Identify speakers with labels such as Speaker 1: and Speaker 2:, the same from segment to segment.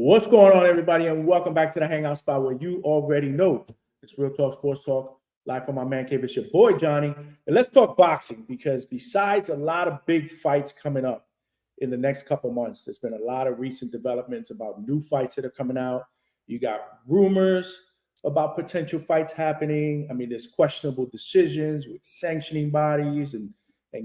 Speaker 1: What's going on, everybody, and welcome back to the Hangout Spot, where you already know it's Real Talk Sports Talk, live from my man cave. It's your boy Johnny, and let's talk boxing, because besides a lot of big fights coming up in the next couple months, there's been a lot of recent developments about new fights that are coming out. You got rumors about potential fights happening. I mean, there's questionable decisions with sanctioning bodies and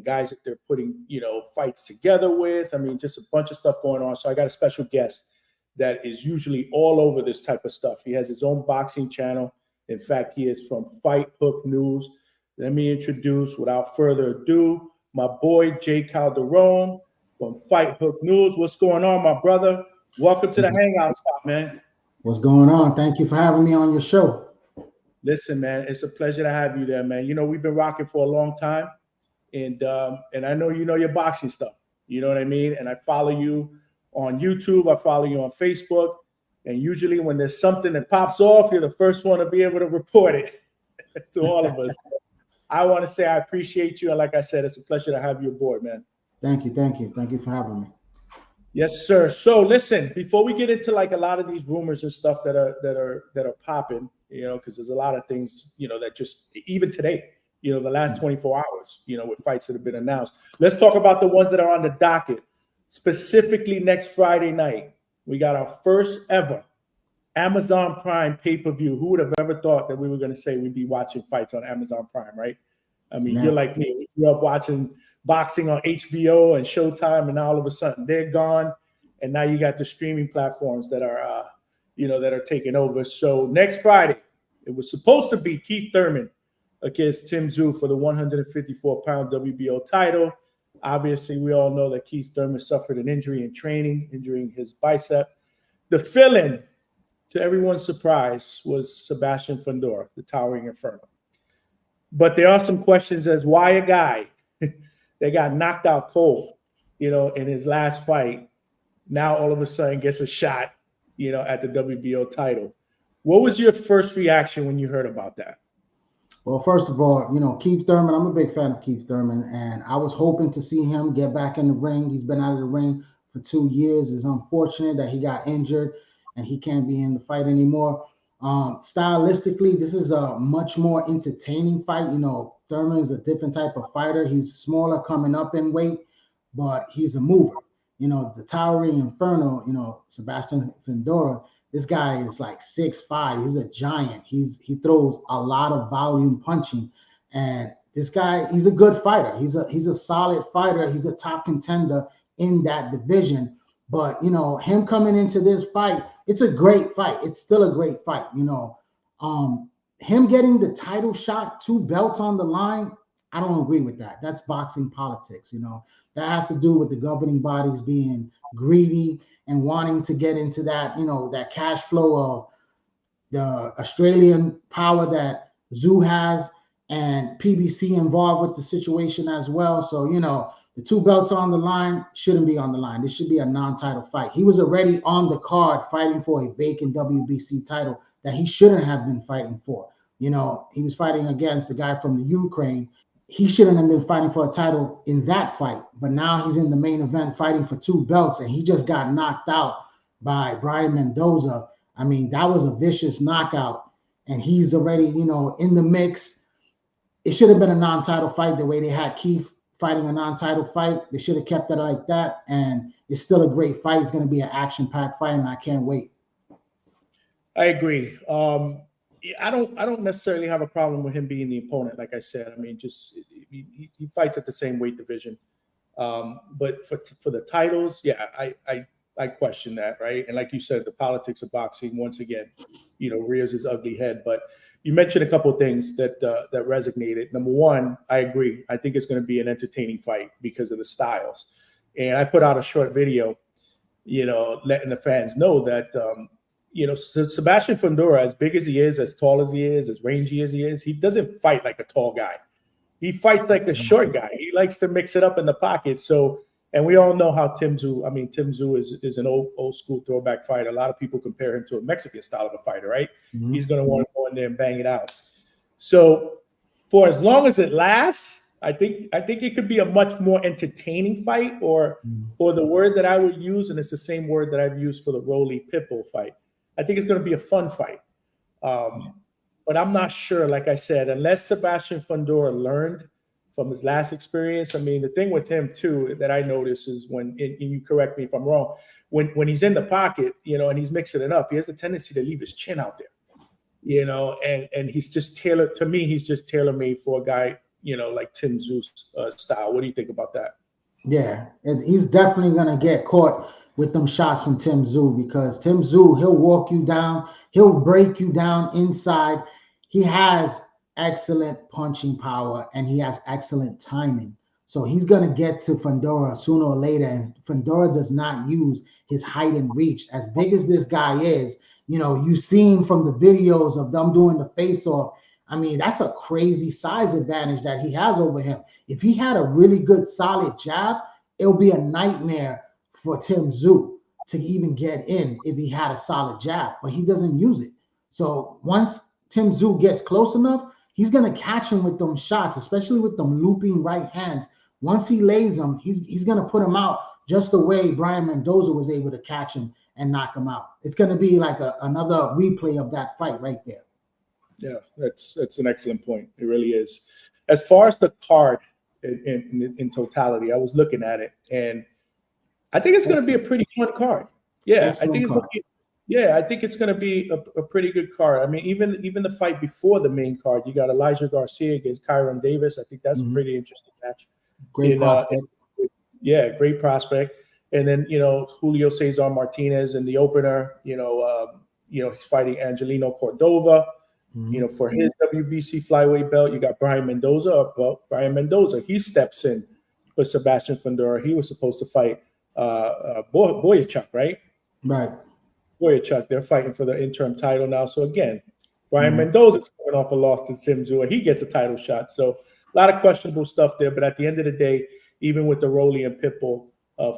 Speaker 1: guys that they're putting, fights together with. I mean, just a bunch of stuff going on. So I got a special guest that is usually all over this type of stuff. He has his own boxing channel. In fact, he is from Fight Hook News. Let me introduce, without further ado, my boy Jay Calderon from Fight Hook News. What's going on, my brother? Welcome to the Hangout Spot, man.
Speaker 2: What's going on? Thank you for having me on your show.
Speaker 1: Listen, man, it's a pleasure to have you there, man. We've been rocking for a long time, and I know you know your boxing stuff. You know what I mean? And I follow you on YouTube, I follow you on Facebook, and usually when there's something that pops off, you're the first one to be able to report it to all of us. I want to say I appreciate you, and like I said, it's a pleasure to have you aboard, man.
Speaker 2: Thank you for having me.
Speaker 1: Yes, sir. So listen, before we get into like a lot of these rumors and stuff that are popping, because there's a lot of things, that just even today, the last 24 hours, with fights that have been announced. Let's talk about the ones that are on the docket. Specifically, next Friday night, we got our first ever Amazon Prime pay-per-view. Who would have ever thought that we were going to say we'd be watching fights on Amazon Prime, right? I mean, You're like me. You grew up watching boxing on HBO and Showtime, and now all of a sudden they're gone, and now you got the streaming platforms that are, that are taking over. So next Friday, it was supposed to be Keith Thurman against Tszyu for the 154-pound WBO title. Obviously, we all know that Keith Thurman suffered an injury in training, injuring his bicep. The fill-in, to everyone's surprise, was Sebastian Fundora, the Towering Inferno. But there are some questions as why a guy that got knocked out cold, in his last fight, now all of a sudden gets a shot, at the WBO title. What was your first reaction when you heard about that?
Speaker 2: Well, first of all, Keith Thurman, I'm a big fan of Keith Thurman, and I was hoping to see him get back in the ring. He's been out of the ring for 2 years. It's unfortunate that he got injured and he can't be in the fight anymore. Stylistically, this is a much more entertaining fight. Thurman is a different type of fighter. He's smaller coming up in weight, but he's a mover. The Towering Inferno, Sebastian Fundora, this guy is like 6'5". He's a giant. He throws a lot of volume punching, and this guy, he's a good fighter. He's a solid fighter. He's a top contender in that division. But him coming into this fight, it's a great fight. It's still a great fight. Him getting the title shot, 2 belts on the line, I don't agree with that. That's boxing politics. That has to do with the governing bodies being greedy and wanting to get into that, that cash flow of the Australian power that Tszyu has, and PBC involved with the situation as well. So, the 2 belts on the line shouldn't be on the line. This should be a non-title fight. He was already on the card fighting for a vacant WBC title that he shouldn't have been fighting for. He was fighting against the guy from the Ukraine. He shouldn't have been fighting for a title in that fight, but now he's in the main event fighting for 2 belts, and he just got knocked out by Brian Mendoza. I mean, that was a vicious knockout, and he's already, in the mix. It should have been a non-title fight the way they had Keith fighting a non-title fight. They should have kept it like that, and it's still a great fight. It's going to be an action-packed fight, and I can't wait.
Speaker 1: I agree. I don't necessarily have a problem with him being the opponent. Like I said, I mean, he fights at the same weight division. But for the titles, yeah, I question that, right? And like you said, the politics of boxing once again, rears its ugly head. But you mentioned a couple of things that resonated. Number one, I agree. I think it's going to be an entertaining fight because of the styles. And I put out a short video, letting the fans know that. Sebastian Fundora, as big as he is, as tall as he is, as rangy as he is, he doesn't fight like a tall guy. He fights like a short guy. He likes to mix it up in the pocket. So, and we all know how Tszyu is an old school throwback fighter. A lot of people compare him to a Mexican style of a fighter, right? Mm-hmm. He's going to want to go in there and bang it out. So, for as long as it lasts, I think it could be a much more entertaining fight, or the word that I would use, and it's the same word that I've used for the Rolly Pitbull fight. I think it's going to be a fun fight. But I'm not sure, like I said, unless Sebastian Fundora learned from his last experience. I mean, the thing with him too that I notice is when, and you correct me if I'm wrong, when he's in the pocket, and he's mixing it up, he has a tendency to leave his chin out there, and he's just tailored, to me, he's just tailor-made for a guy, like Tim Tszyu's style. What do you think about that?
Speaker 2: Yeah, he's definitely going to get caught with them shots from Tim Tszyu, because Tim Tszyu, he'll walk you down, he'll break you down inside. He has excellent punching power and he has excellent timing. So he's going to get to Fundora sooner or later, and Fundora does not use his height and reach. As big as this guy is, you've seen from the videos of them doing the face-off. I mean, that's a crazy size advantage that he has over him. If he had a really good, solid jab, it'll be a nightmare for Tim Tszyu to even get in if he had a solid jab, but he doesn't use it. So once Tim Tszyu gets close enough, he's going to catch him with them shots, especially with them looping right hands. Once he lays him, he's going to put him out just the way Brian Mendoza was able to catch him and knock him out. It's going to be like another replay of that fight right there.
Speaker 1: Yeah, that's an excellent point. It really is. As far as the card in totality, I was looking at it, and I think it's going to be a pretty fun card. Yeah, I think it's going to be a pretty good card. I mean, even the fight before the main card, you got Elijah Garcia against Kyron Davis. I think that's a pretty interesting match.
Speaker 2: Great prospect.
Speaker 1: Great prospect. And then Julio Cesar Martinez in the opener. He's fighting Angelino Cordova. For his WBC flyweight belt, you got Brian Mendoza. Well, Brian Mendoza, he steps in for Sebastian Fundora. He was supposed to fight Boyachuk, right?
Speaker 2: Right.
Speaker 1: Boyachuk. They're fighting for the interim title now. So again, Brian Mendoza's coming off a loss to Tim Tszyu, and he gets a title shot. So a lot of questionable stuff there. But at the end of the day, even with the Rolly and Pitbull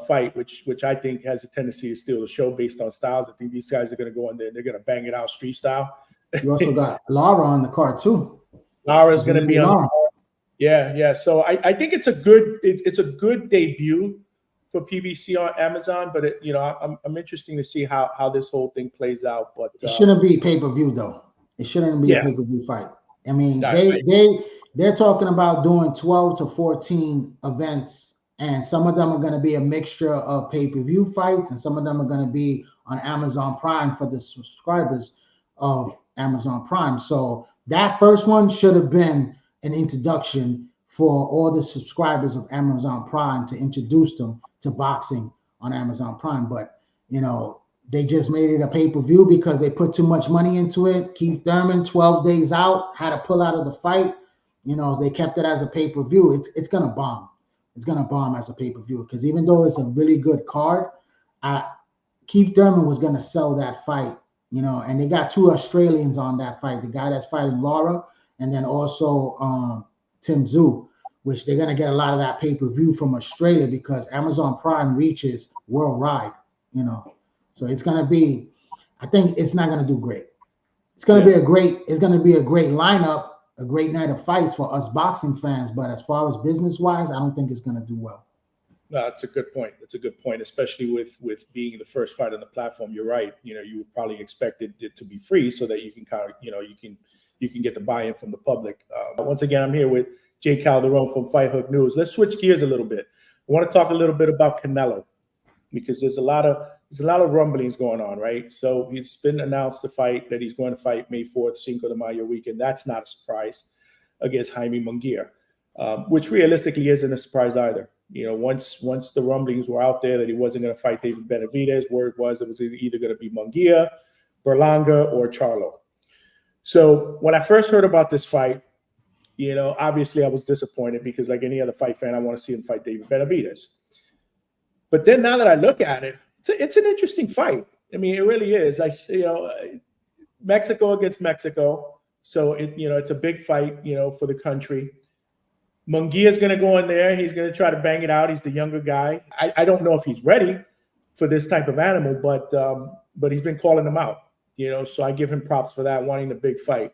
Speaker 1: fight, which I think has a tendency to steal the show based on styles, I think these guys are going to go in there and they're going to bang it out street style.
Speaker 2: You also got Lara on the card too.
Speaker 1: Lara's going to be on the card. Yeah. So I think it's a good debut for PBC on Amazon, but I'm interested to see how this whole thing plays out. But
Speaker 2: it shouldn't be pay-per-view though. It shouldn't be a pay-per-view fight. I mean, they're talking about doing 12 to 14 events, and some of them are going to be a mixture of pay-per-view fights, and some of them are going to be on Amazon Prime for the subscribers of Amazon Prime. So that first one should have been an introduction for all the subscribers of Amazon Prime to introduce them to boxing on Amazon Prime. But they just made it a pay-per-view because they put too much money into it. Keith Thurman, 12 days out, had to pull out of the fight. They kept it as a pay-per-view. It's gonna bomb. It's gonna bomb as a pay-per-view, because even though it's a really good card, Keith Thurman was gonna sell that fight. And they got two Australians on that fight, the guy that's fighting Lara, and then also Tim Tszyu, which they're going to get a lot of that pay-per-view from Australia because Amazon Prime reaches worldwide, So it's going to be, I think it's not going to do great. It's going to be a great lineup, a great night of fights for us boxing fans. But as far as business-wise, I don't think it's going to do well.
Speaker 1: No, that's a good point. That's a good point, especially with being the first fight on the platform. You're right. You would probably expected it to be free so that you can kind of, you can get the buy-in from the public. Once again, I'm here with Jay Calderon from Fight Hook News. Let's switch gears a little bit. I want to talk a little bit about Canelo, because there's a lot of rumblings going on, right? So it's been announced that he's going to fight May 4th, Cinco de Mayo weekend. That's not a surprise, against Jaime Munguia, which realistically isn't a surprise either. Once the rumblings were out there that he wasn't going to fight David Benavidez, word was it was either going to be Munguia, Berlanga, or Charlo. So when I first heard about this fight, obviously I was disappointed, because like any other fight fan, I want to see him fight David Benavidez. But then now that I look at it, it's an interesting fight. I mean, it really is. Mexico against Mexico, so it's a big fight, for the country. Munguia is going to go in there. He's going to try to bang it out. He's the younger guy. I don't know if he's ready for this type of animal, but he's been calling him out, so I give him props for that, wanting the big fight.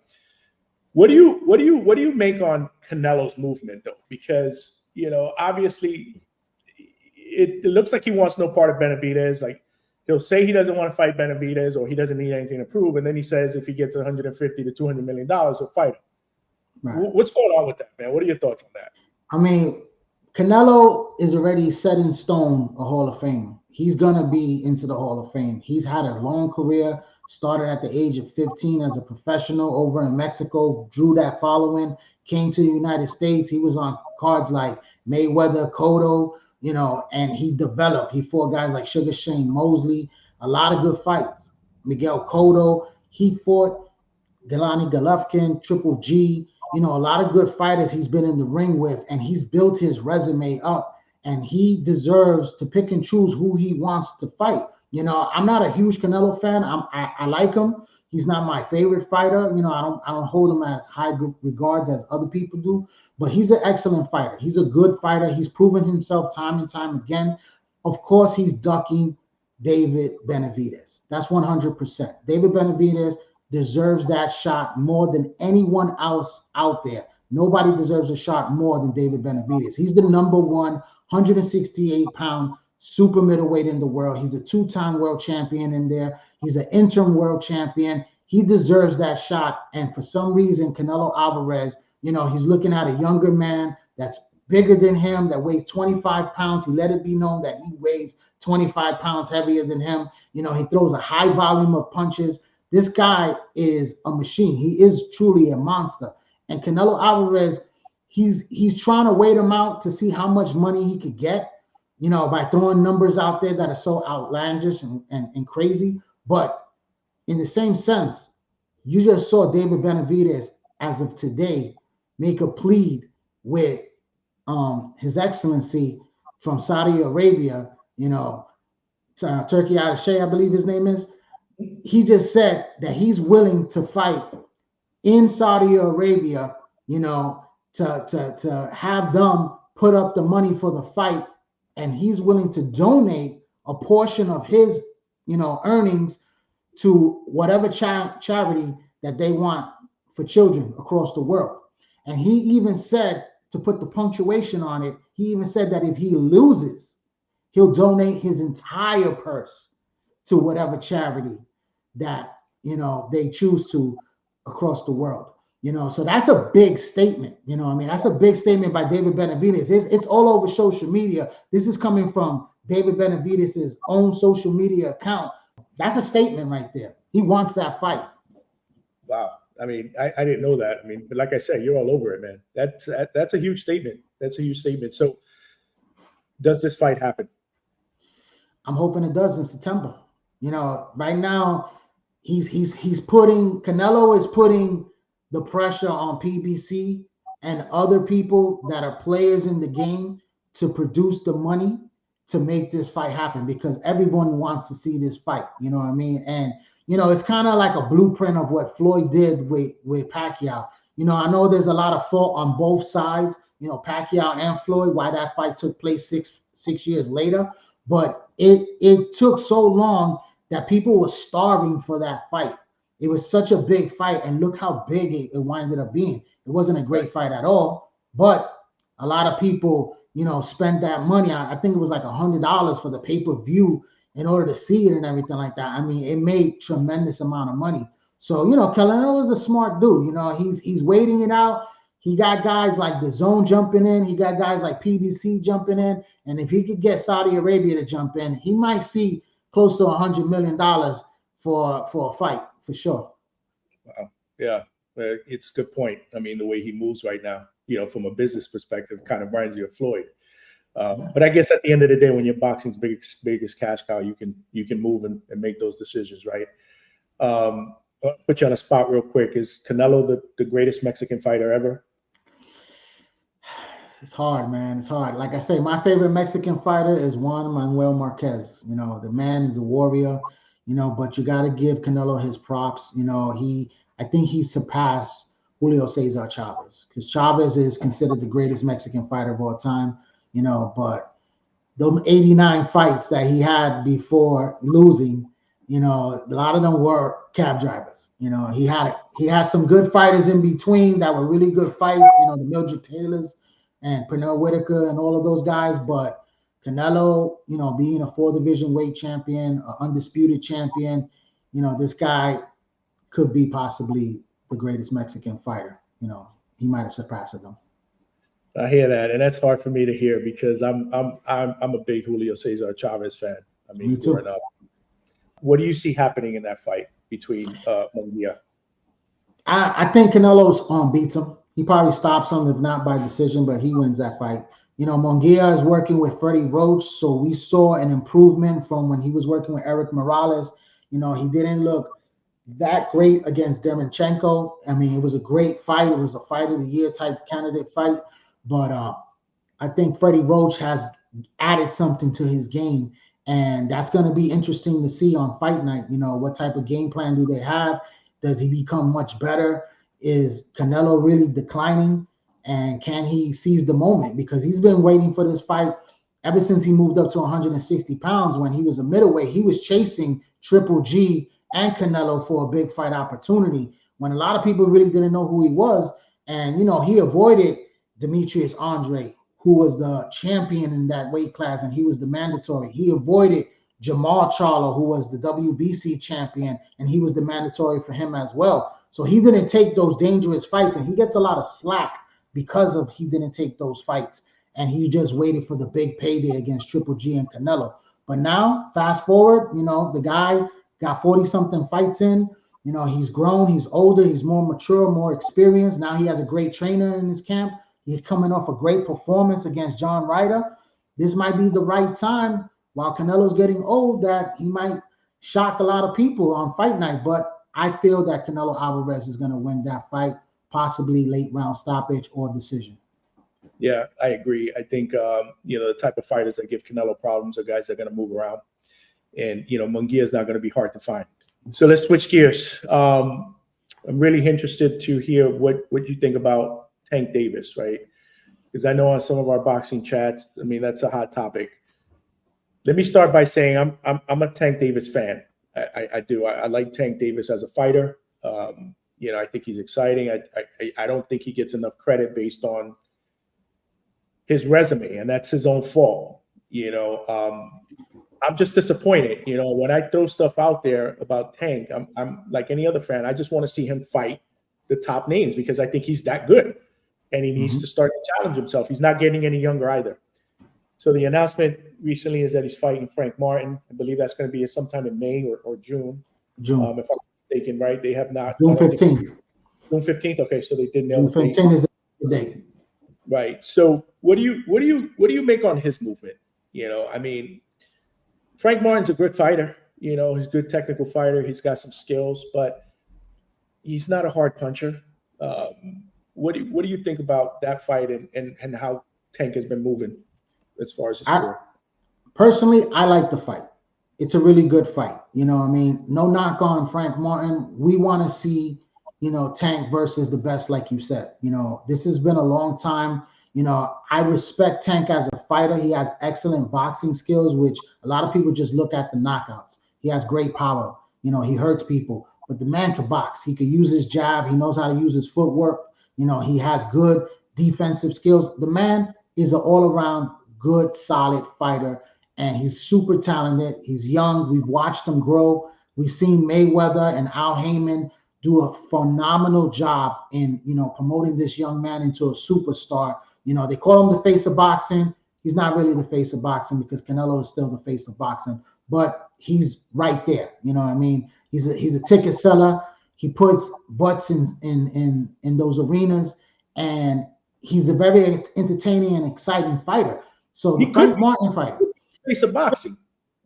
Speaker 1: What do you make on Canelo's movement though? Because obviously it looks like he wants no part of Benavidez. Like he'll say he doesn't want to fight Benavidez or he doesn't need anything to prove, and then he says if he gets $150 to $200 million, he'll fight him. Right. What's going on with that, man? What are your thoughts on that?
Speaker 2: I mean, Canelo is already set in stone a Hall of Famer. He's gonna be into the Hall of Fame. He's had a long career. Started at the age of 15 as a professional over in Mexico, drew that following, came to the United States. He was on cards like Mayweather, Cotto, and he developed. He fought guys like Sugar Shane Mosley, a lot of good fights. Miguel Cotto, he fought Gennady Golovkin, Triple G, a lot of good fighters he's been in the ring with, and he's built his resume up, and he deserves to pick and choose who he wants to fight. I'm not a huge Canelo fan. I like him. He's not my favorite fighter. I don't hold him as high regards as other people do, but he's an excellent fighter. He's a good fighter. He's proven himself time and time again. Of course, he's ducking David Benavidez. That's 100%. David Benavidez deserves that shot more than anyone else out there. Nobody deserves a shot more than David Benavidez. He's the number one 168-pound super middleweight in the world. He's a two-time world champion in there. He's an interim world champion. He deserves that shot. And for some reason, Canelo Alvarez, he's looking at a younger man that's bigger than him, that weighs 25 pounds. He let it be known that he weighs 25 pounds heavier than him. He throws a high volume of punches. This guy is a machine. He is truly a monster. And Canelo Alvarez, he's trying to wait him out to see how much money he could get, by throwing numbers out there that are so outlandish and crazy. But in the same sense, you just saw David Benavidez, as of today, make a plea with His Excellency from Saudi Arabia, Turkey Al-Sheikh, I believe his name is. He just said that he's willing to fight in Saudi Arabia, to have them put up the money for the fight, and he's willing to donate a portion of his, earnings to whatever charity that they want for children across the world. And he even said, to put the punctuation on it, he even said that if he loses, he'll donate his entire purse to whatever charity that, they choose to across the world. So that's a big statement. That's a big statement by David Benavidez. It's all over social media. This is coming from David Benavidez's own social media account. That's a statement right there. He wants that fight.
Speaker 1: Wow. I didn't know that. But like I said, you're all over it, man. That's a huge statement. That's a huge statement. So does this fight happen?
Speaker 2: I'm hoping it does in September. Right now Canelo is putting the pressure on PBC and other people that are players in the game to produce the money to make this fight happen, because everyone wants to see this fight. And it's kind of like a blueprint of what Floyd did with Pacquiao. I know there's a lot of fault on both sides, Pacquiao and Floyd, why that fight took place six years later, but it took so long that people were starving for that fight. It was such a big fight, and look how big it winded up being. It wasn't a great fight at all, but a lot of people, spent that money. I think it was like $100 for the pay-per-view in order to see it and everything like that. It made tremendous amount of money. So, Canelo is a smart dude. He's waiting it out. He got guys like The Zone jumping in. He got guys like PBC jumping in. And if he could get Saudi Arabia to jump in, he might see close to $100 million for a fight, for sure.
Speaker 1: Wow. Yeah, it's a good point. The way he moves right now, from a business perspective, kind of reminds you of Floyd. But I guess at the end of the day, when you're boxing's biggest cash cow, you can move and make those decisions, right? I'll put you on a spot real quick. Is Canelo the greatest Mexican fighter ever?
Speaker 2: It's hard, man. It's hard. Like I say, my favorite Mexican fighter is Juan Manuel Marquez. The man is a warrior, but you got to give Canelo his props. I think he surpassed Julio Cesar Chavez, because Chavez is considered the greatest Mexican fighter of all time, but those 89 fights that he had before losing, You know, a lot of them were cab drivers. You know, he had some good fighters in between that were really good fights. You know, the Mildred Taylors and Pernell Whitaker and all of those guys. But Canelo, you know, being a 4 division weight champion, an undisputed champion, you know, this guy could be possibly the greatest Mexican fighter. You know, he might have surpassed them.
Speaker 1: I hear that, and that's hard for me to hear because I'm a big Julio Cesar Chavez fan. I mean,
Speaker 2: Me too.
Speaker 1: growing up. What do you see happening in that fight between Munguia?
Speaker 2: I think Canelo's beats him. He probably stops him, if not by decision, but he wins that fight. You know, Munguia is working with Freddie Roach, so we saw an improvement from when he was working with Eric Morales. You know, he didn't look that great against Derevyanchenko. I mean, it was a great fight. It was a fight of the year type candidate fight, but I think Freddie Roach has added something to his game. And that's going to be interesting to see on fight night. You know, what type of game plan do they have? Does he become much better? Is Canelo really declining? And can he seize the moment? Because he's been waiting for this fight ever since he moved up to 160 pounds. When he was a middleweight, he was chasing Triple G and Canelo for a big fight opportunity when a lot of people really didn't know who he was. And, you know, he avoided Demetrius Andre, who was the champion in that weight class, and he was the mandatory. He avoided Jamal Charlo, who was the WBC champion, and he was the mandatory for him as well. So he didn't take those dangerous fights, and he gets a lot of slack because of he didn't take those fights, and he just waited for the big payday against Triple G and Canelo. But now, fast forward, you know, the guy got 40-something fights in. You know, he's grown, he's older, he's more mature, more experienced. Now he has a great trainer in his camp. He's coming off a great performance against John Ryder. This might be the right time while Canelo's getting old that he might shock a lot of people on fight night. But I feel that Canelo Alvarez is going to win that fight, possibly late round stoppage or decision.
Speaker 1: Yeah, I agree. I think, you know, the type of fighters that give Canelo problems are guys that are going to move around. And, you know, Munguia is not going to be hard to find. So let's switch gears. I'm really interested to hear what you think about Tank Davis, right? Because I know on some of our boxing chats, I mean, that's a hot topic. Let me start by saying I'm a Tank Davis fan. I do. I like Tank Davis as a fighter. You know, I think he's exciting. I don't think he gets enough credit based on his resume, and that's his own fault. You know, I'm just disappointed. You know, when I throw stuff out there about Tank, I'm like any other fan. I just want to see him fight the top names because I think he's that good. And he needs to start to challenge himself. He's not getting any younger either. So the announcement recently is that he's fighting Frank Martin. I believe that's going to be sometime in May or June. June. If I'm mistaken, right? They have not.
Speaker 2: June 15th.
Speaker 1: June 15th. Okay, so they did nail
Speaker 2: June 15th is the date.
Speaker 1: Right. So what do you make on his movement? You know, I mean, Frank Martin's a good fighter. You know, he's a good technical fighter. He's got some skills, but he's not a hard puncher. What do you think about that fight and how Tank has been moving as far as his career?
Speaker 2: Personally, I like the fight. It's a really good fight. You know what I mean? No knock on Frank Martin. We want to see, you know, Tank versus the best, like you said. You know, this has been a long time. You know, I respect Tank as a fighter. He has excellent boxing skills, which a lot of people just look at the knockouts. He has great power. You know, he hurts people. But the man can box. He can use his jab. He knows how to use his footwork. You know, he has good defensive skills. The man is an all-around good, solid fighter, and he's super talented. He's young. We've watched him grow. We've seen Mayweather and Al Heyman do a phenomenal job in, you know, promoting this young man into a superstar. You know, they call him the face of boxing. He's not really the face of boxing because Canelo is still the face of boxing, but he's right there. You know what I mean? He's a ticket seller. He puts butts in those arenas, and he's a very entertaining and exciting fighter. So the Frank Martin fight,
Speaker 1: face of boxing.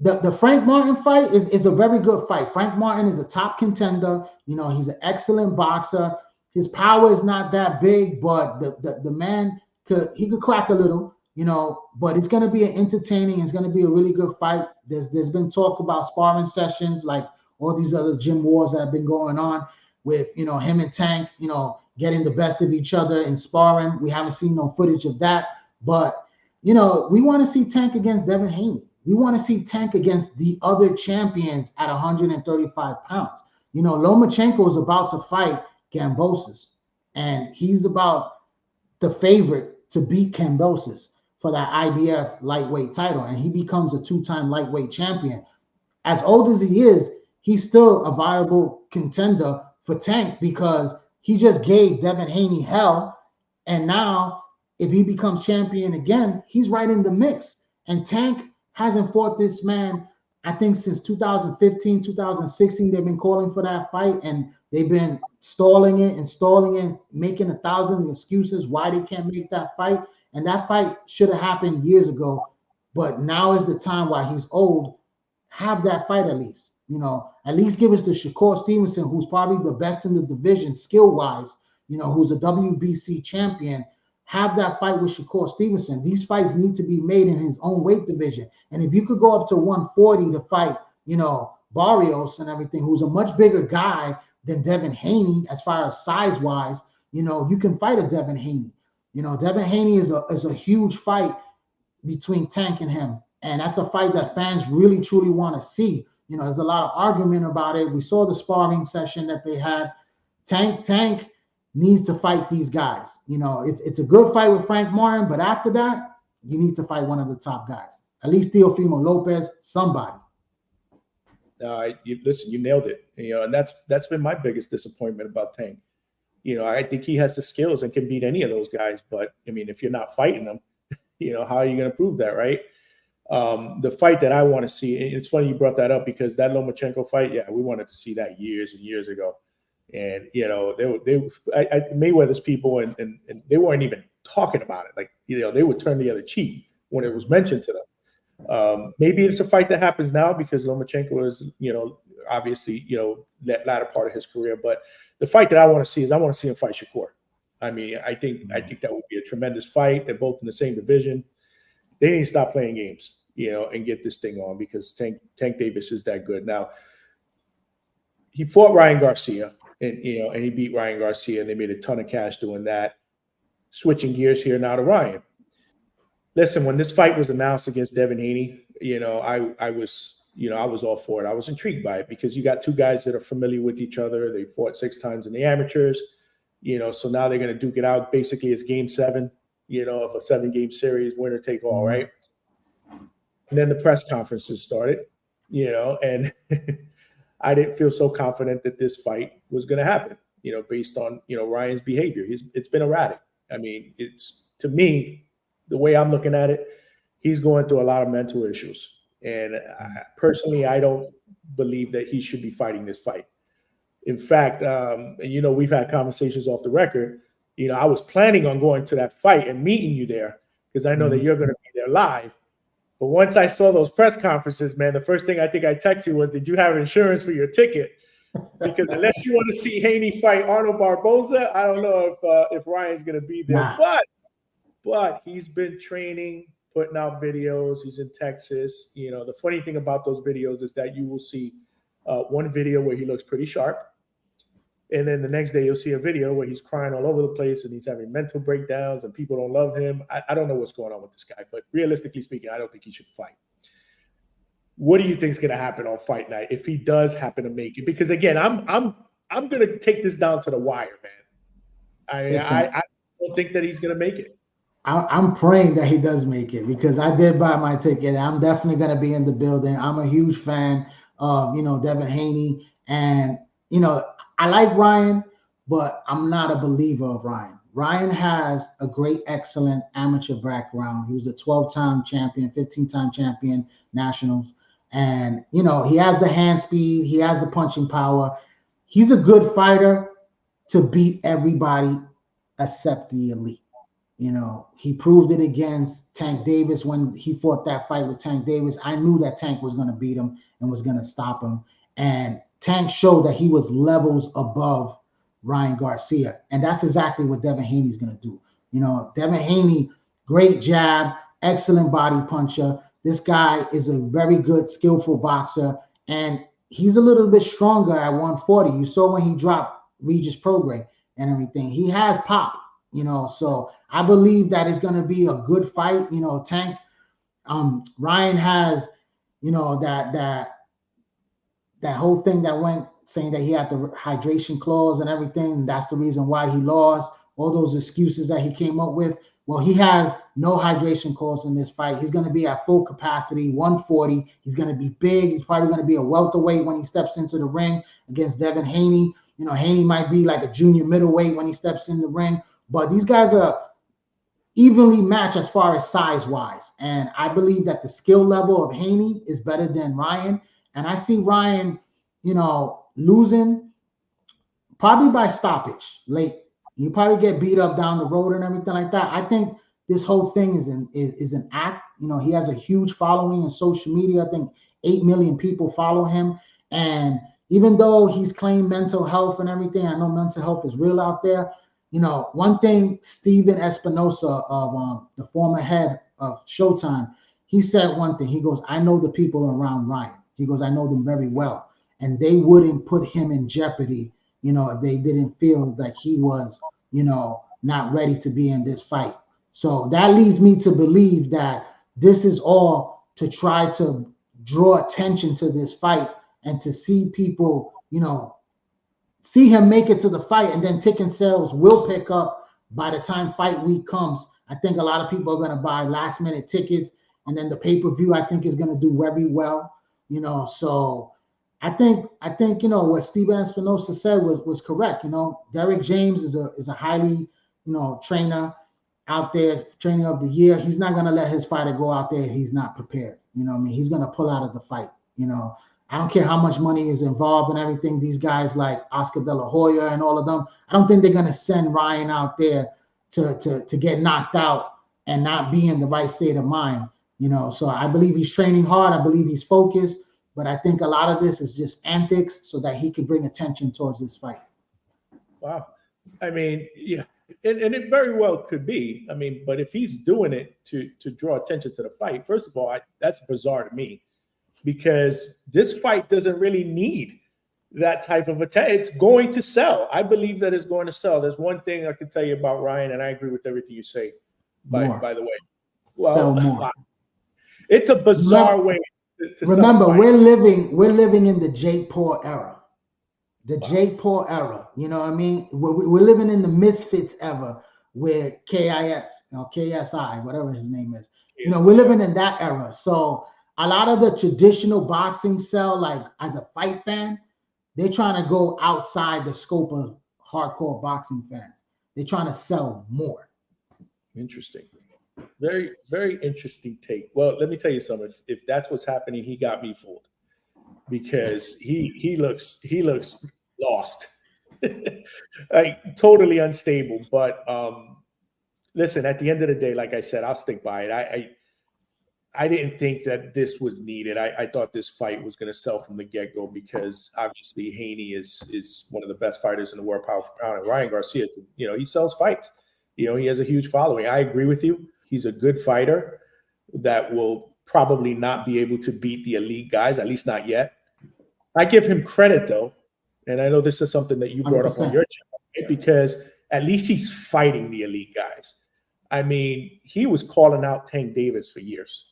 Speaker 2: The Frank Martin fight is a very good fight. Frank Martin is a top contender. You know, he's an excellent boxer. His power is not that big, but the man could crack a little, you know, but it's gonna be an entertaining, it's gonna be a really good fight. There's been talk about sparring sessions, like all these other gym wars that have been going on with, you know, him and Tank, you know, getting the best of each other in sparring. We haven't seen no footage of that, but you know, we want to see Tank against Devin Haney. We want to see Tank against the other champions at 135 pounds. You know, Lomachenko is about to fight Kambosos, and he's about the favorite to beat Kambosos for that IBF lightweight title, and he becomes a two-time lightweight champion. As old as he is, he's still a viable contender for Tank because he just gave Devin Haney hell, and now if he becomes champion again, he's right in the mix. And Tank hasn't fought this man, I think, since 2015, 2016. They've been calling for that fight, and they've been stalling it, making 1,000 excuses why they can't make that fight. And that fight should have happened years ago, but now is the time while he's old. Have that fight at least. You know, at least give us the Shakur Stevenson, who's probably the best in the division skill-wise, you know, who's a WBC champion. Have that fight with Shakur Stevenson. These fights need to be made in his own weight division. And if you could go up to 140 to fight, you know, Barrios and everything, who's a much bigger guy than Devin Haney as far as size-wise, you know, you can fight a Devin Haney. You know, Devin Haney is a huge fight between Tank and him. And that's a fight that fans really, truly want to see. You know, there's a lot of argument about it. We saw the sparring session that they had. Tank needs to fight these guys. You know, it's a good fight with Frank Martin, but after that, you need to fight one of the top guys. At least Teofimo Lopez, somebody.
Speaker 1: Listen, you nailed it. You know, and that's been my biggest disappointment about Tank. You know, I think he has the skills and can beat any of those guys. But I mean, if you're not fighting them, you know, how are you going to prove that, right? The fight that I want to see, it's funny you brought that up because that Lomachenko fight, yeah, we wanted to see that years and years ago. And, you know, Mayweather's people and they weren't even talking about it. Like, you know, they would turn the other cheek when it was mentioned to them. Maybe it's a fight that happens now because Lomachenko is, you know, obviously, you know, that latter part of his career. But the fight that I want to see is I want to see him fight Shakur. I mean, I think that would be a tremendous fight. They're both in the same division. They need to stop playing games, you know, and get this thing on because Tank Davis is that good. Now, he fought Ryan Garcia, and you know, and he beat Ryan Garcia, and they made a ton of cash doing that. Switching gears here now to Ryan. Listen, when this fight was announced against Devin Haney, you know, I was all for it. I was intrigued by it because you got two guys that are familiar with each other. They fought 6 times in the amateurs, you know, so now they're going to duke it out. Basically, it's game 7. You know, of a 7-game series, winner take all, right? And then the press conferences started, you know, and I didn't feel so confident that this fight was going to happen, you know, based on, you know, Ryan's behavior. It's been erratic. I mean, it's, to me, the way I'm looking at it, he's going through a lot of mental issues. And personally, I don't believe that he should be fighting this fight. In fact, and, you know, we've had conversations off the record. You know, I was planning on going to that fight and meeting you there because I know that you're going to be there live. But once I saw those press conferences, man, the first thing I think I texted you was, did you have insurance for your ticket? Because unless you want to see Haney fight Arnold Barboza, I don't know if Ryan's going to be there. Nah. But he's been training, putting out videos. He's in Texas. You know, the funny thing about those videos is that you will see one video where he looks pretty sharp. And then the next day you'll see a video where he's crying all over the place and he's having mental breakdowns and people don't love him. I don't know what's going on with this guy, but realistically speaking, I don't think he should fight. What do you think is going to happen on fight night if he does happen to make it? Because again, I'm going to take this down to the wire, man. I don't think that he's going to make it.
Speaker 2: I'm praying that he does make it because I did buy my ticket. I'm definitely going to be in the building. I'm a huge fan of, you know, Devin Haney, and, you know, I like Ryan, but I'm not a believer of Ryan. Ryan has a great, excellent amateur background. He was a 12-time champion, 15-time champion, nationals. And, you know, he has the hand speed. He has the punching power. He's a good fighter to beat everybody except the elite. You know, he proved it against Tank Davis when he fought that fight with Tank Davis. I knew that Tank was going to beat him and was going to stop him. And Tank showed that he was levels above Ryan Garcia. And that's exactly what Devin Haney's going to do. You know, Devin Haney, great jab, excellent body puncher. This guy is a very good, skillful boxer. And he's a little bit stronger at 140. You saw when he dropped Regis Prograis and everything. He has pop, you know. So I believe that it's going to be a good fight. You know, Tank, Ryan has you know, that whole thing that went saying that he had the hydration clause and everything, and that's the reason why he lost, all those excuses that he came up with. Well, he has no hydration clause in this fight. He's going to be at full capacity, 140. He's going to be big. He's probably going to be a welterweight when he steps into the ring against Devin Haney. You know, Haney might be like a junior middleweight when he steps in the ring, but these guys are evenly matched as far as size-wise. And I believe that the skill level of Haney is better than Ryan. And I see Ryan, you know, losing probably by stoppage late. You probably get beat up down the road and everything like that. I think this whole thing is an act. You know, he has a huge following in social media. I think 8 million people follow him. And even though he's claimed mental health and everything, I know mental health is real out there. You know, one thing Steven Espinosa of the former head of Showtime, he said one thing. He goes, I know the people around Ryan. He goes, I know them very well. And they wouldn't put him in jeopardy, you know, if they didn't feel like he was, you know, not ready to be in this fight. So that leads me to believe that this is all to try to draw attention to this fight and to see people, you know, see him make it to the fight, and then ticket sales will pick up by the time fight week comes. I think a lot of people are going to buy last minute tickets, and then the pay-per-view I think is going to do very well, you know. So I think you know what Steven Espinosa said was correct. You know, Derek James is a highly, you know, trainer out there, trainer of the year. He's not going to let his fighter go out there if he's not prepared. You know what I mean? He's going to pull out of the fight. You know, I don't care how much money is involved and everything. These guys like Oscar De La Hoya and all of them, I don't think they're going to send Ryan out there to get knocked out and not be in the right state of mind. You know, so I believe he's training hard. I believe he's focused. But I think a lot of this is just antics so that he can bring attention towards this fight.
Speaker 1: Wow. I mean, yeah, and it very well could be. I mean, but if he's doing it to draw attention to the fight, first of all, that's bizarre to me, because this fight doesn't really need that type of attack. It's going to sell. I believe that it's going to sell. There's one thing I can tell you about Ryan, and I agree with everything you say, by the way. Well,
Speaker 2: sell more.
Speaker 1: It's a bizarre way.
Speaker 2: Remember, we're living in the Jake Paul era. The Jake Paul era. You know what I mean? We're living in the Misfits era with KIS, you know, KSI, whatever his name is. You know, we're living in that era. So a lot of the traditional boxing sell, like as a fight fan, they're trying to go outside the scope of hardcore boxing fans. They're trying to sell more.
Speaker 1: Interesting. Very, very interesting take. Well, let me tell you something. If that's what's happening, he got me fooled, because he looks lost, like totally unstable. But listen, at the end of the day, like I said, I'll stick by it. I didn't think that this was needed. I thought this fight was going to sell from the get-go, because obviously Haney is one of the best fighters in the world, pound for pound, and Ryan Garcia, you know, he sells fights. You know, he has a huge following. I agree with you. He's a good fighter that will probably not be able to beat the elite guys, at least not yet. I give him credit, though, and I know this is something that you brought
Speaker 2: 100%.
Speaker 1: up on your channel, right? Because at least he's fighting the elite guys. I mean, he was calling out Tank Davis for years.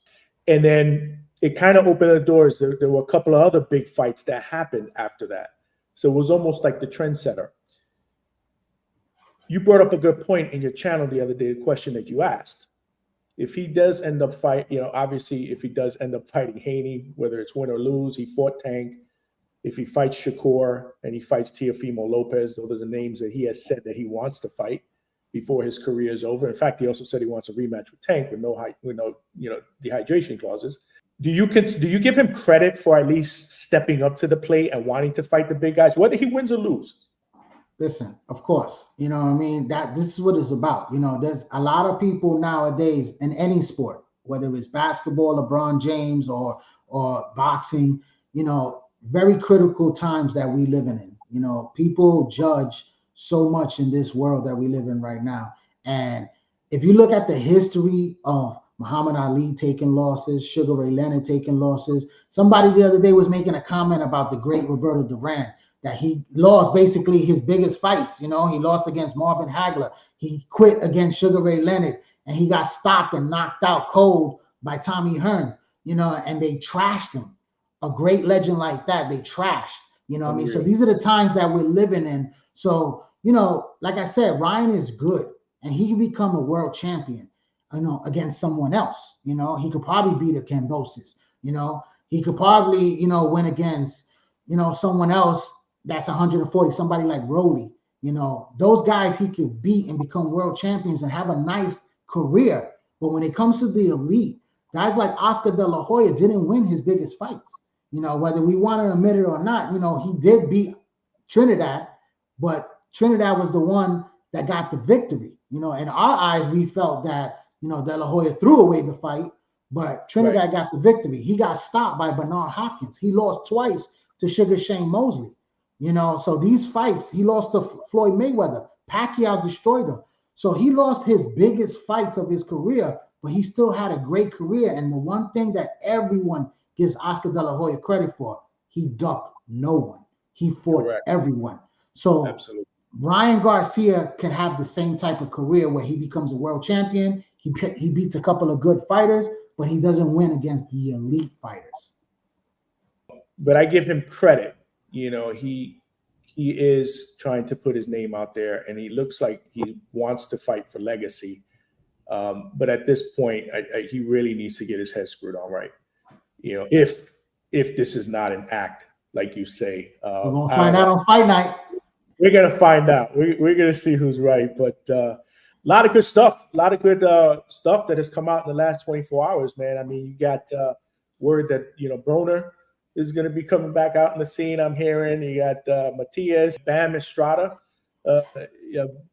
Speaker 1: And then it kind of opened the doors. There were a couple of other big fights that happened after that. So it was almost like the trendsetter. You brought up a good point in your channel the other day, the question that you asked. If he does end up fighting, you know, obviously if he does end up fighting Haney, whether it's win or lose, he fought Tank. If he fights Shakur and he fights Teofimo Lopez, those are the names that he has said that he wants to fight before his career is over. In fact, he also said he wants a rematch with Tank with no dehydration clauses. Do you give him credit for at least stepping up to the plate and wanting to fight the big guys, whether he wins or loses?
Speaker 2: Listen, of course, you know what I mean? This is what it's about. You know, there's a lot of people nowadays in any sport, whether it's basketball, LeBron James, or boxing, you know, very critical times that we living in. You know, people judge so much in this world that we live in right now. And if you look at the history of Muhammad Ali taking losses, Sugar Ray Leonard taking losses, somebody the other day was making a comment about the great Roberto Duran, that he lost basically his biggest fights. You know, he lost against Marvin Hagler. He quit against Sugar Ray Leonard, and he got stopped and knocked out cold by Tommy Hearns. and they trashed him. A great legend like that, they trashed, you know what I mean? So
Speaker 1: Unreal.
Speaker 2: these are the times that we're living in. So, like I said, Ryan is good and he can become a world champion, against someone else. He could probably beat a Cambosis, he could probably, win against, someone else that's 140, somebody like Rody. Those guys he could beat and become world champions and have a nice career. But when it comes to the elite, guys like Oscar De La Hoya didn't win his biggest fights. Whether we want to admit it or not, he did beat Trinidad, but Trinidad was the one that got the victory. In our eyes, we felt that, De La Hoya threw away the fight, but Trinidad got the victory. He got stopped by Bernard Hopkins. He lost twice to Sugar Shane Mosley. So these fights, he lost to Floyd Mayweather. Pacquiao destroyed him. So he lost his biggest fights of his career, but he still had a great career. And the one thing that everyone gives Oscar De La Hoya credit for, he ducked no one. He fought everyone. So absolutely. Ryan Garcia could have the same type of career where he becomes a world champion. He beats a couple of good fighters, but he doesn't win against the elite fighters.
Speaker 1: But I give him credit. He is trying to put his name out there, and he looks like he wants to fight for legacy. But at this point, he really needs to get his head screwed on right. If this is not an act, like you say,
Speaker 2: we're gonna find out on fight night.
Speaker 1: We're gonna find out. We're gonna see who's right. But a lot of good stuff. A lot of good stuff that has come out in the last 24 hours, man. I mean, you got word that Broner is going to be coming back out in the scene. I'm hearing you got Matias, Bam Estrada,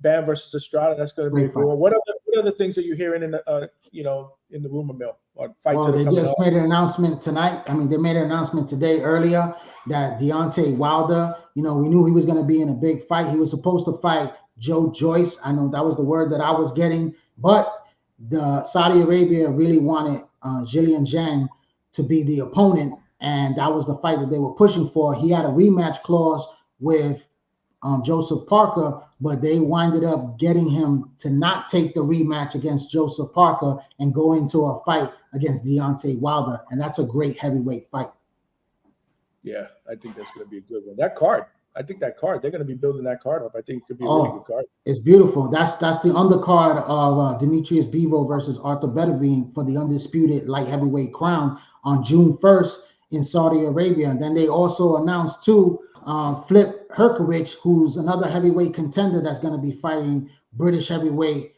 Speaker 1: Bam versus Estrada. That's going to be a good one. What other things are you hearing in the in the rumor mill?
Speaker 2: Well, they just made an announcement tonight. I mean, they made an announcement today earlier that Deontay Wilder, we knew he was going to be in a big fight. He was supposed to fight Joe Joyce. I know that was the word that I was getting, but the Saudi Arabia really wanted Zhillian Zhang to be the opponent. And that was the fight that they were pushing for. He had a rematch clause with Joseph Parker, but they winded up getting him to not take the rematch against Joseph Parker and go into a fight against Deontay Wilder. And that's a great heavyweight fight.
Speaker 1: Yeah, I think that's going to be a good one. That card, they're going to be building that card up. I think it could be a really good card.
Speaker 2: It's beautiful. That's the undercard of Demetrius Bivol versus Arthur Beterbiev for the undisputed light heavyweight crown on June 1st. In Saudi Arabia. And then they also announced too, Flip Herkovich, who's another heavyweight contender that's going to be fighting British heavyweight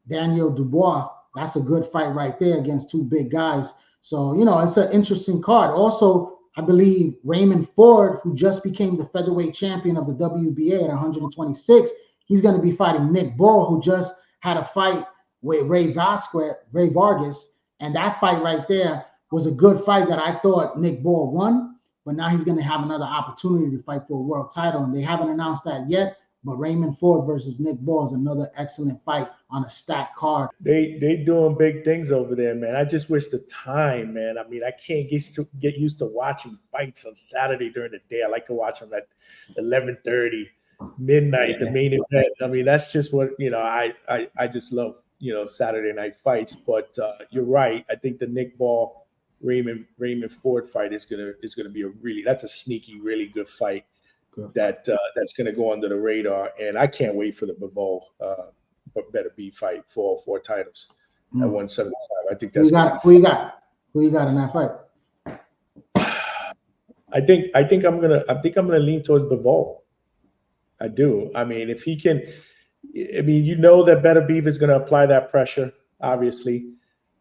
Speaker 2: Daniel Dubois. That's a good fight right there against two big guys. So, it's an interesting card. Also, I believe Raymond Ford, who just became the featherweight champion of the WBA at 126, he's going to be fighting Nick Ball, who just had a fight with Ray Vargas. And that fight right there was a good fight that I thought Nick Ball won, but now he's going to have another opportunity to fight for a world title. And they haven't announced that yet, but Raymond Ford versus Nick Ball is another excellent fight on a stacked card.
Speaker 1: They doing big things over there, man. I just wish the time, man. I mean, I can't get used to watching fights on Saturday during the day. I like to watch them at 11:30, midnight, the main event. I mean, that's just what, I just love, Saturday night fights. But you're right. I think the Nick Ball Raymond Ford fight is gonna be that's a sneaky, really good fight. That's gonna go under the radar, and I can't wait for the Bivol Beterbiev fight for all 4 titles at 175. I think that's
Speaker 2: who you got in that fight.
Speaker 1: I think I'm gonna lean towards Bivol. I do. I mean, if he can, that Beterbiev is gonna apply that pressure, obviously.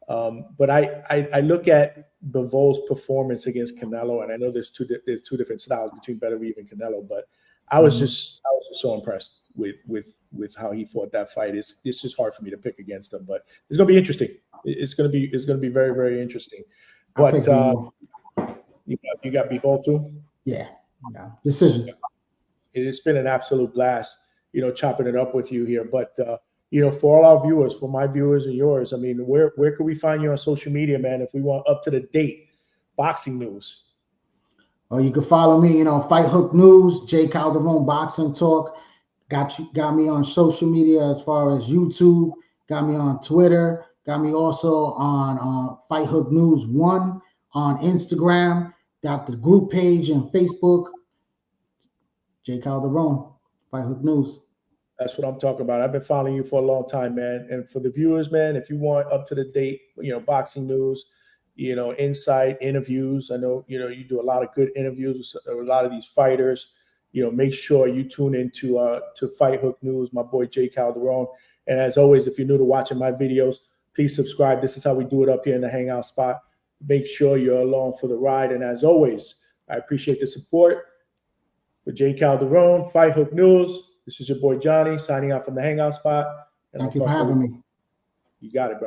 Speaker 1: But I look at Bivol's performance against Canelo, and I know there's two different styles between Beterbiev and Canelo, but I was just so impressed with how he fought that fight. It's just hard for me to pick against him, but it's gonna be interesting. It's gonna be very, very interesting. But you got Bivol too?
Speaker 2: Yeah. Decision.
Speaker 1: It's been an absolute blast, chopping it up with you here. But for all our viewers, for my viewers and yours, I mean, where can we find you on social media, man, if we want up-to-the-date boxing news?
Speaker 2: Well, you can follow me, Fight Hook News, J. Calderon Boxing Talk. Got me on social media as far as YouTube, got me on Twitter, got me also on Fight Hook News 1 on Instagram. Got the group page and Facebook. J. Calderon, Fight Hook News.
Speaker 1: That's what I'm talking about. I've been following you for a long time, man. And for the viewers, man, if you want up to the date, boxing news, insight, interviews. I know, you do a lot of good interviews with a lot of these fighters. Make sure you tune into to Fight Hook News, my boy J. Calderon. And as always, if you're new to watching my videos, please subscribe. This is how we do it up here in the Hangout Spot. Make sure you're along for the ride. And as always, I appreciate the support. For J. Calderon, Fight Hook News, this is your boy Johnny signing out from the Hangout Spot. And
Speaker 2: Thank you for having me.
Speaker 1: You got it, bro.